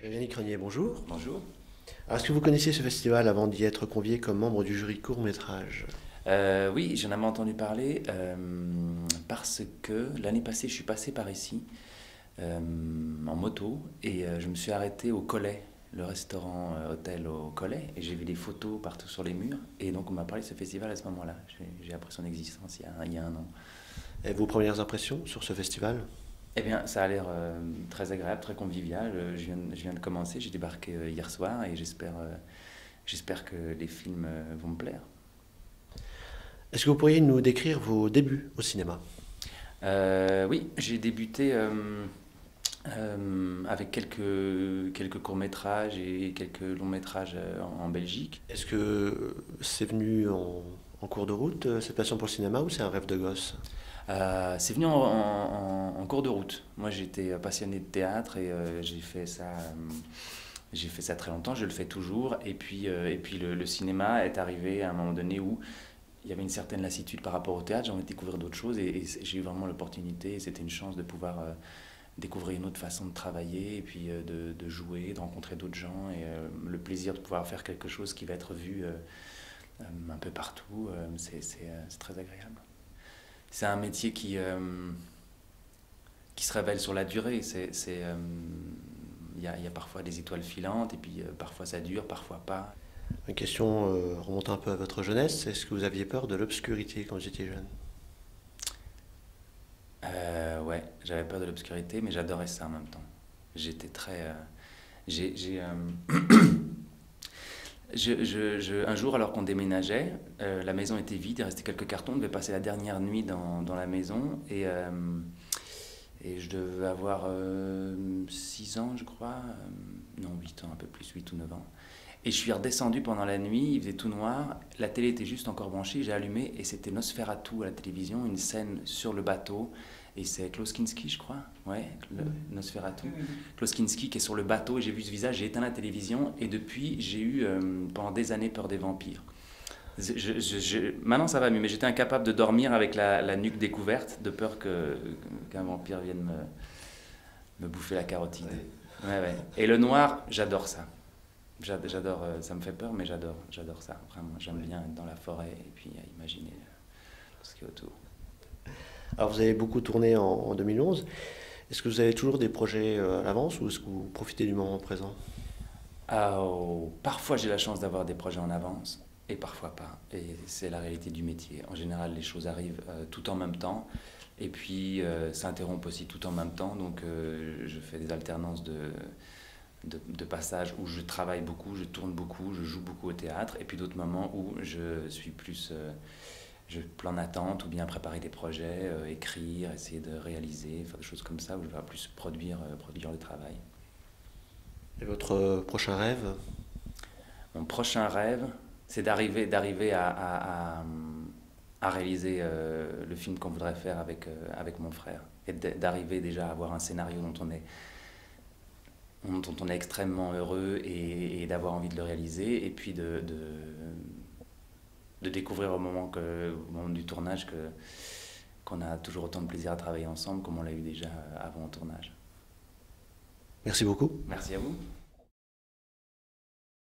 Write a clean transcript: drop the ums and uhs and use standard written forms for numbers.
Yannick Renier, bonjour. Bonjour. Alors, est-ce que vous connaissiez ce festival avant d'y être convié comme membre du jury court-métrage? Oui, j'en avais entendu parler parce que l'année passée, je suis passé par ici en moto et je me suis arrêté au Collet, le restaurant hôtel au Collet, et j'ai vu des photos partout sur les murs. Et donc, on m'a parlé de ce festival à ce moment-là. J'ai appris son existence il y a un an. Et vos premières impressions sur ce festival? Eh bien, ça a l'air très agréable, très convivial. Je viens de commencer, j'ai débarqué hier soir et j'espère que les films vont me plaire. Est-ce que vous pourriez nous décrire vos débuts au cinéma? Oui, j'ai débuté avec quelques courts-métrages et quelques longs-métrages en Belgique. Est-ce que c'est venu en cours de route, cette passion pour le cinéma, ou c'est un rêve de gosse? C'est venu en cours de route. Moi, j'étais passionné de théâtre et j'ai fait ça très longtemps, je le fais toujours. Et puis le cinéma est arrivé à un moment donné où il y avait une certaine lassitude par rapport au théâtre, j'ai envie de découvrir d'autres choses et j'ai eu vraiment l'opportunité, et c'était une chance de pouvoir découvrir une autre façon de travailler et puis de jouer, de rencontrer d'autres gens et le plaisir de pouvoir faire quelque chose qui va être vu un peu partout, c'est très agréable. C'est un métier qui se révèle sur la durée. Il y a parfois des étoiles filantes et puis parfois ça dure, parfois pas. Une question remontant un peu à votre jeunesse, est-ce que vous aviez peur de l'obscurité quand vous étiez jeune? Ouais, j'avais peur de l'obscurité, mais j'adorais ça en même temps. J'étais très. Un jour, alors qu'on déménageait, la maison était vide, il restait quelques cartons, on devait passer la dernière nuit dans la maison et je devais avoir 6 ans, je crois, non 8 ans, un peu plus, 8 ou 9 ans. Et je suis redescendu pendant la nuit, il faisait tout noir, la télé était juste encore branchée, j'ai allumé et c'était Nosferatu à la télévision, une scène sur le bateau. Et c'est Klaus Kinski, je crois, ouais, le Nosferatu. Klaus Kinski qui est sur le bateau, et j'ai vu ce visage, j'ai éteint la télévision et depuis j'ai eu pendant des années peur des vampires. Maintenant ça va mieux, mais j'étais incapable de dormir avec la nuque découverte, de peur qu'un vampire vienne me bouffer la carotide. Ouais, ouais. Et le noir, j'adore ça. J'adore, ça me fait peur, mais j'adore ça. Vraiment, j'aime bien être dans la forêt et puis imaginer tout ce qui est autour. Alors, vous avez beaucoup tourné en 2011. Est-ce que vous avez toujours des projets à l'avance, ou est-ce que vous profitez du moment présent? Parfois j'ai la chance d'avoir des projets en avance et parfois pas. Et c'est la réalité du métier. En général, les choses arrivent tout en même temps et puis s'interrompent aussi tout en même temps. Donc je fais des alternances de passages où je travaille beaucoup, je tourne beaucoup, je joue beaucoup au théâtre, et puis d'autres moments où je suis plus je plan d'attente ou bien préparer des projets, écrire, essayer de réaliser, faire des choses comme ça où je vais plus produire le travail. Et votre prochain rêve? Mon prochain rêve, c'est d'arriver à réaliser le film qu'on voudrait faire avec mon frère et d'arriver déjà à avoir un scénario dont on est extrêmement heureux et d'avoir envie de le réaliser et puis de découvrir au moment du tournage qu'on a toujours autant de plaisir à travailler ensemble comme on l'a eu déjà avant le tournage. Merci beaucoup. Merci à vous.